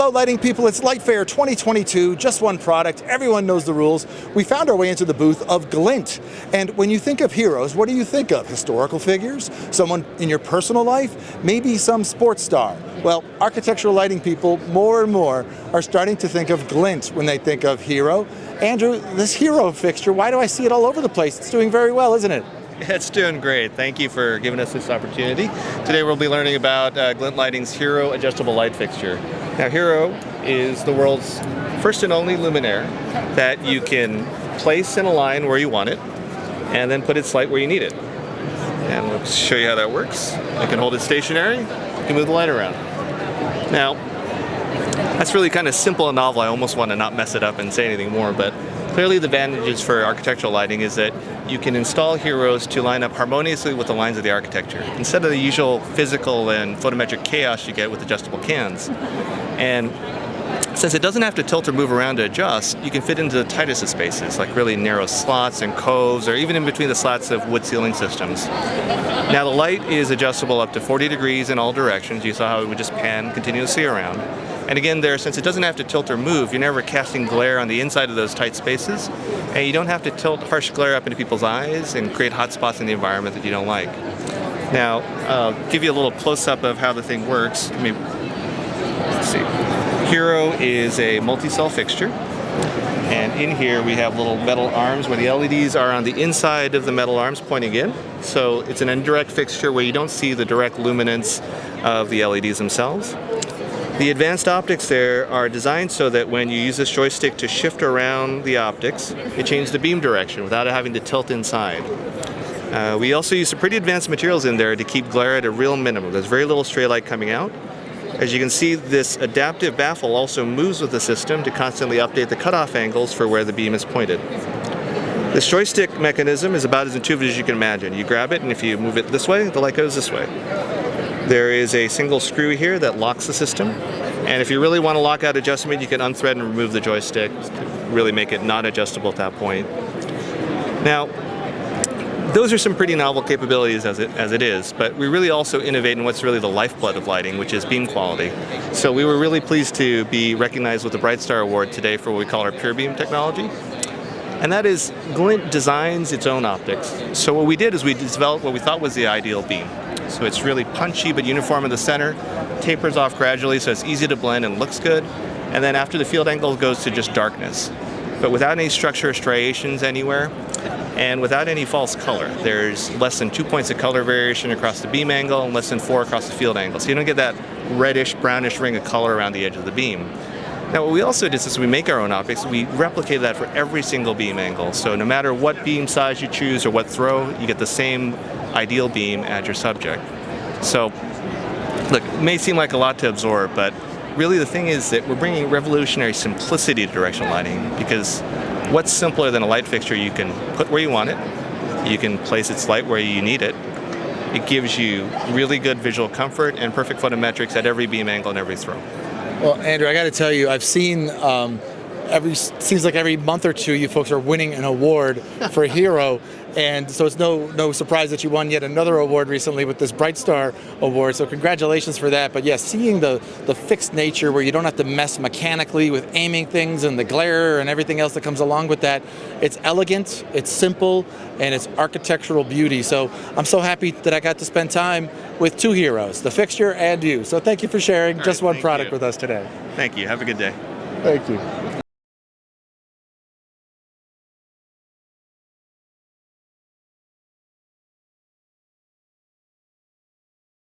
Hello lighting people, it's LightFair 2022, just one product, everyone knows the rules. We found our way into the booth of Glint. And when you think of heroes, what do you think of? Historical figures? Someone in your personal life? Maybe some sports star? Well, architectural lighting people, more and more, are starting to think of Glint when they think of hero. Andrew, this hero fixture, why do I see it all over the place? It's doing very well, isn't it? It's doing great. Thank you for giving us this opportunity. Today we'll be learning about Glint Lighting's Hero adjustable light fixture. Now Hero is the world's first and only luminaire that you can place in a line where you want it and then put its light where you need it. And we'll show you how that works. You can hold it stationary, you can move the light around. Now, that's really kind of simple and novel. I almost want to not mess it up and say anything more, but clearly the advantages for architectural lighting is that you can install heroes to line up harmoniously with the lines of the architecture, instead of the usual physical and photometric chaos you get with adjustable cans. And since it doesn't have to tilt or move around to adjust, you can fit into the tightest of spaces, like really narrow slots and coves, or even in between the slats of wood ceiling systems. Now the light is adjustable up to 40 degrees in all directions. You saw how it would just pan continuously around. And again there, since it doesn't have to tilt or move, you're never casting glare on the inside of those tight spaces, and you don't have to tilt harsh glare up into people's eyes and create hot spots in the environment that you don't like. Now, I'll give you a little close-up of how the thing works. Let's see. Hero is a multi-cell fixture, and in here we have little metal arms where the LEDs are on the inside of the metal arms pointing in. So it's an indirect fixture where you don't see the direct luminance of the LEDs themselves. The advanced optics there are designed so that when you use this joystick to shift around the optics, it changes the beam direction without having to tilt inside. We also use some pretty advanced materials in there to keep glare at a real minimum. There's very little stray light coming out. As you can see, this adaptive baffle also moves with the system to constantly update the cutoff angles for where the beam is pointed. This joystick mechanism is about as intuitive as you can imagine. You grab it, and if you move it this way, the light goes this way. There is a single screw here that locks the system, and if you really want to lock out adjustment, you can unthread and remove the joystick to really make it not adjustable at that point. Now, those are some pretty novel capabilities as it is, but we really also innovate in what's really the lifeblood of lighting, which is beam quality. So we were really pleased to be recognized with the Bright Star Award today for what we call our pure beam technology. And that is, Glint designs its own optics. So what we did is we developed what we thought was the ideal beam. So it's really punchy but uniform in the center, tapers off gradually so it's easy to blend and looks good, and then after the field angle goes to just darkness. But without any structure or striations anywhere, and without any false color. There's less than 2 points of color variation across the beam angle and less than 4 across the field angle. So you don't get that reddish, brownish ring of color around the edge of the beam. Now what we also did is we make our own optics, we replicate that for every single beam angle. So no matter what beam size you choose or what throw, you get the same ideal beam as your subject. So look, it may seem like a lot to absorb, but really the thing is that we're bringing revolutionary simplicity to directional lighting, because what's simpler than a light fixture you can put where you want it, you can place its light where you need it, it gives you really good visual comfort and perfect photometrics at every beam angle and every throw. Well, Andrew, I got to tell you, I've seen seems like every month or two you folks are winning an award for Hero, and so it's no surprise that you won yet another award recently with this Bright Star Award, so congratulations for that. But yes, seeing the fixed nature where you don't have to mess mechanically with aiming things and the glare and everything else that comes along with that, it's elegant, it's simple, and it's architectural beauty. So I'm so happy that I got to spend time with two heroes, the fixture and you. So thank you for sharing just one product with us today. Thank you. Have a good day. Thank you.